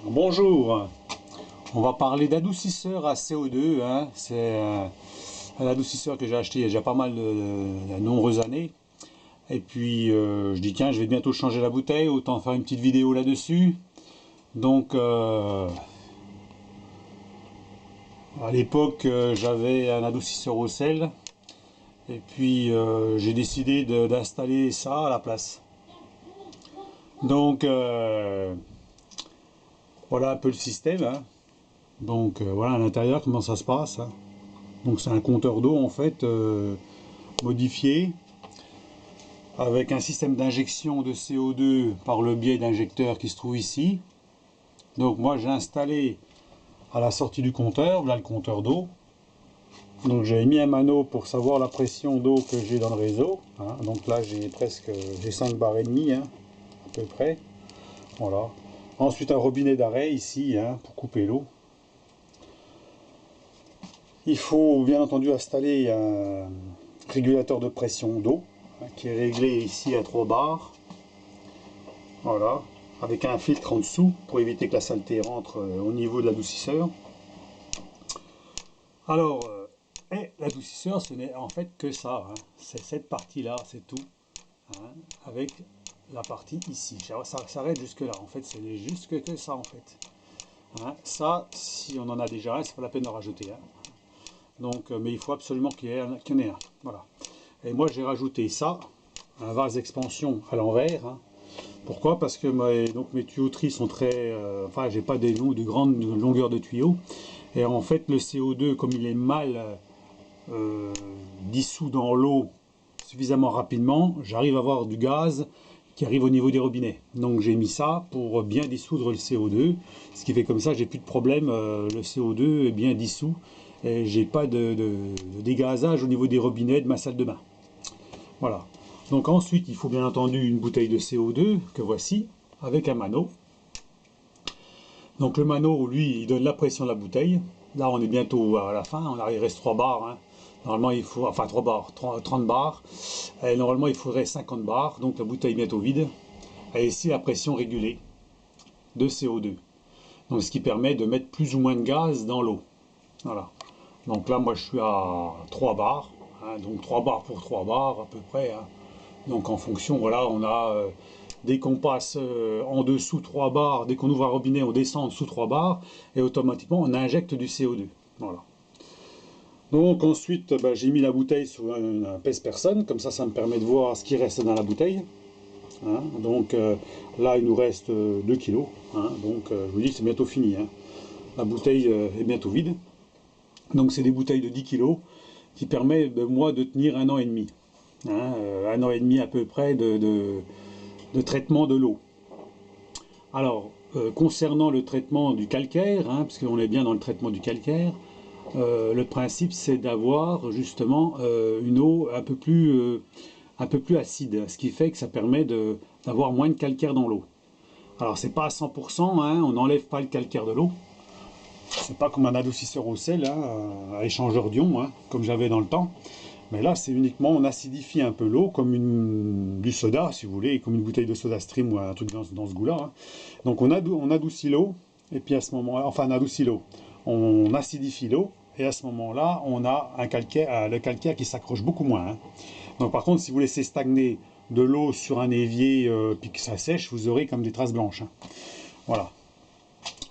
Bonjour, on va parler d'adoucisseur à CO2, hein. C'est un adoucisseur que j'ai acheté il y a déjà pas mal il y a de nombreuses années. Et puis je dis tiens, je vais bientôt changer la bouteille, autant faire une petite vidéo là-dessus. Donc à l'époque j'avais un adoucisseur au sel. Et puis j'ai décidé d'installer ça à la place. Donc voilà un peu le système, hein. Donc voilà à l'intérieur comment ça se passe, hein. Donc c'est un compteur d'eau en fait modifié avec un système d'injection de CO2 par le biais d'injecteurs qui se trouve ici. Donc moi j'ai installé à la sortie du compteur, voilà le compteur d'eau. Donc j'ai mis un mano pour savoir la pression d'eau que j'ai dans le réseau, hein. Donc là j'ai 5 bars et demi, hein, à peu près. Voilà. Ensuite un robinet d'arrêt ici, hein, pour couper l'eau. Il faut bien entendu installer un régulateur de pression d'eau, hein, qui est réglé ici à 3 bars. Voilà, avec un filtre en dessous pour éviter que la saleté rentre au niveau de l'adoucisseur. Alors, l'adoucisseur, ce n'est en fait que ça, hein. C'est cette partie-là, c'est tout, hein, avec la partie ici. Ça s'arrête jusque là, en fait, c'est juste que ça, en fait. Hein. Ça, si on en a déjà un, c'est pas la peine de rajouter. Hein. Donc, mais il faut absolument qu'il y en ait un. Voilà. Et moi, j'ai rajouté ça, un vase d'expansion à l'envers. Hein. Pourquoi? Parce que mes tuyauteries sont très... enfin, j'ai pas de grande longueur de tuyaux. Et en fait, le CO2, comme il est mal dissous dans l'eau suffisamment rapidement, j'arrive à avoir du gaz qui arrive au niveau des robinets. Donc j'ai mis ça pour bien dissoudre le CO2, ce qui fait comme ça, j'ai plus de problème, le CO2 est bien dissous, et j'ai pas de dégazage au niveau des robinets de ma salle de bain. Voilà. Donc ensuite, il faut bien entendu une bouteille de CO2, que voici, avec un mano. Donc le mano, lui, il donne la pression de la bouteille. Là, on est bientôt à la fin, il reste 3 bars. Hein. Normalement, il faut, enfin 3 bars, 30 bars. Et normalement, il faudrait 50 bars, donc la bouteille est bientôt vide. Et ici, la pression régulée de CO2. Donc ce qui permet de mettre plus ou moins de gaz dans l'eau. Voilà. Donc là, moi, je suis à 3 bars. Hein, donc 3 bars pour 3 bars, à peu près. Hein. Donc en fonction, voilà, on a... dès qu'on passe en dessous 3 bars, dès qu'on ouvre un robinet, on descend en dessous 3 bars, et automatiquement, on injecte du CO2. Voilà. Donc ensuite, j'ai mis la bouteille sur un pèse-personne, comme ça me permet de voir ce qui reste dans la bouteille. Hein. Donc là, il nous reste 2 kg. Hein. Donc je vous dis que c'est bientôt fini. Hein. La bouteille est bientôt vide. Donc c'est des bouteilles de 10 kg qui permettent moi de tenir 1 an et demi. Hein. 1 an et demi à peu près de traitement de l'eau. Alors, concernant le traitement du calcaire, hein, parce qu'on est bien dans le traitement du calcaire, le principe c'est d'avoir justement une eau un peu plus acide, ce qui fait que ça permet d'avoir moins de calcaire dans l'eau. Alors c'est pas à 100%, hein, on n'enlève pas le calcaire de l'eau. C'est pas comme un adoucisseur au sel, hein, à échangeur d'ion, hein, comme j'avais dans le temps. Mais là, c'est uniquement, on acidifie un peu l'eau, comme du soda, si vous voulez, comme une bouteille de soda stream ou un truc dans ce goût-là. Hein. Donc on adoucit l'eau, et puis à ce moment-là, enfin on adoucit l'eau, on acidifie l'eau, et à ce moment-là, on a le calcaire qui s'accroche beaucoup moins. Hein. Donc par contre, si vous laissez stagner de l'eau sur un évier, puis que ça sèche, vous aurez comme des traces blanches. Hein. Voilà.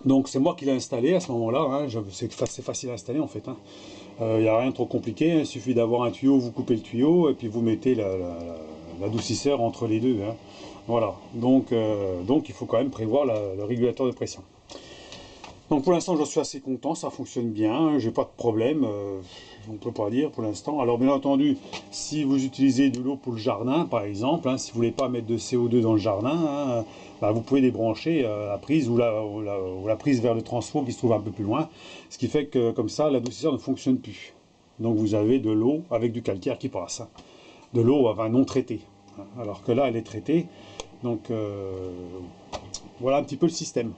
Donc c'est moi qui l'ai installé à ce moment-là, hein. C'est facile à installer en fait. Il n'y a rien de trop compliqué, hein. Il suffit d'avoir un tuyau, vous coupez le tuyau et puis vous mettez l'adoucisseur entre les deux. Hein. Voilà, donc il faut quand même prévoir le régulateur de pression. Donc pour l'instant j'en suis assez content, ça fonctionne bien, hein. J'ai pas de problème, on ne peut pas dire pour l'instant. Alors bien entendu, si vous utilisez de l'eau pour le jardin par exemple, hein, si vous ne voulez pas mettre de CO2 dans le jardin, hein, vous pouvez débrancher la prise ou la prise vers le transfo qui se trouve un peu plus loin, ce qui fait que comme ça l'adoucisseur ne fonctionne plus. Donc vous avez de l'eau avec du calcaire qui passe, hein. De l'eau non traitée, hein, alors que là elle est traitée. Donc voilà un petit peu le système.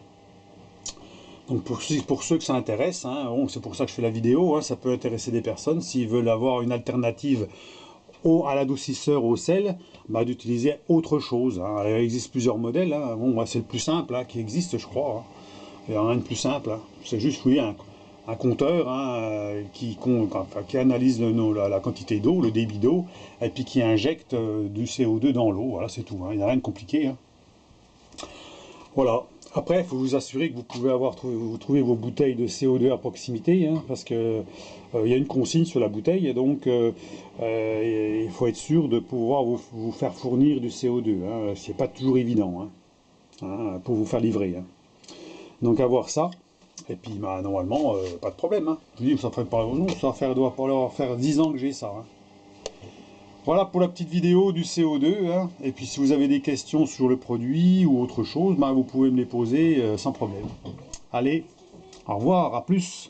Donc pour ceux que ça intéresse, hein, bon, c'est pour ça que je fais la vidéo, hein, ça peut intéresser des personnes s'ils veulent avoir une alternative à l'adoucisseur au sel, d'utiliser autre chose. Hein. Il existe plusieurs modèles, hein. Bon, c'est le plus simple, hein, qui existe je crois. Hein. Il n'y a rien de plus simple, hein. C'est juste oui, un compteur hein, qui analyse la quantité d'eau, le débit d'eau, et puis qui injecte du CO2 dans l'eau. Voilà, c'est tout, hein. Il n'y a rien de compliqué, hein. Voilà. Après, il faut vous assurer que vous pouvez vous trouvez vos bouteilles de CO2 à proximité, hein, parce que il y a une consigne sur la bouteille, et donc il faut être sûr de pouvoir vous faire fournir du CO2. Hein. C'est pas toujours évident hein, pour vous faire livrer. Hein. Donc avoir ça, et puis bah, normalement, pas de problème. Hein. Je vous dis, ça fait pas doit falloir faire 10 ans que j'ai ça. Hein. Voilà pour la petite vidéo du CO2. Hein. Et puis si vous avez des questions sur le produit ou autre chose, bah, vous pouvez me les poser sans problème. Allez, au revoir, à plus.